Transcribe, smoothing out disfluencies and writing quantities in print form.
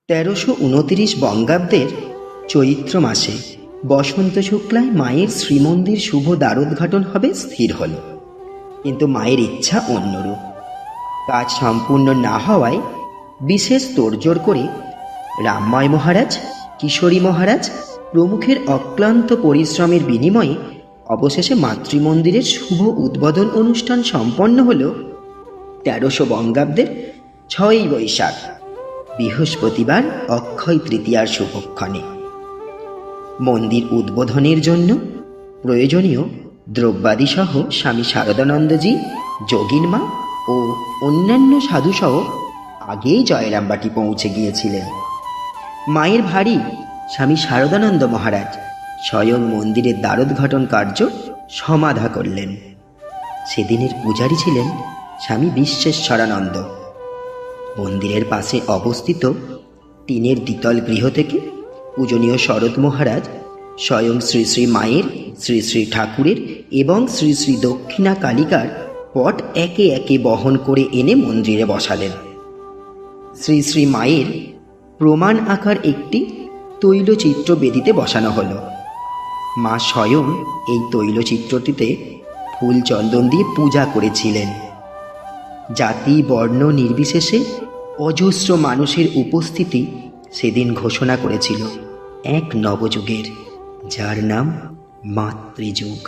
1329 বঙ্গাব্দের চৈত্র মাসে বসন্ত শুক্লায় মায়ের শ্রীমন্দির শুভ দ্বারোদ্ঘাটন হবে স্থির হল। কিন্তু মায়ের ইচ্ছা অন্যরূপ। কাজ সম্পূর্ণ না হওয়ায় বিশেষ তোড়জোড় করে রামময় মহারাজ, কিশোরী মহারাজ প্রমুখের অক্লান্ত পরিশ্রমের বিনিময়ে অবশেষে মাতৃমন্দিরের শুভ উদ্বোধন অনুষ্ঠান সম্পন্ন হল 1300 বঙ্গাব্দের 6ই বৈশাখ, বৃহস্পতিবার অক্ষয় তৃতীয়ার শুভক্ষণে। মন্দির উদ্বোধনের জন্য প্রয়োজনীয় দ্রব্যাদিসহ স্বামী শারদানন্দজি, যোগিনমা ও অন্যান্য সাধুসহ আগেই জয়রামবাটি পৌঁছে গিয়েছিলেন। মায়ের ভারী স্বামী শারদানন্দ মহারাজ স্বয়ং মন্দিরের দ্বারোদ্ঘাটন কার্য সমাধা করলেন। সেদিনের পূজারী ছিলেন স্বামী বিশ্বেশ্বরানন্দ। মন্দিরের পাশে অবস্থিত টিনের দ্বিতল গৃহ থেকে পূজনীয় শরৎ মহারাজ স্বয়ং শ্রী শ্রী মায়ের, শ্রী শ্রী ঠাকুরের এবং শ্রী শ্রী দক্ষিণা কালিকার পট একে একে বহন করে এনে মন্দিরে বসালেন। শ্রী শ্রী মায়ের প্রমাণ আকার একটি তৈলচিত্র বেদিতে বসানো হল। মা স্বয়ং এই তৈলচিত্রটিতে ফুল চন্দন দিয়ে পূজা করেছিলেন। জাতি বর্ণ নির্বিশেষে অজস্র মানুষের উপস্থিতি সেদিন ঘোষণা করেছিল এক নবযুগের, যার নাম মাতৃযুগ।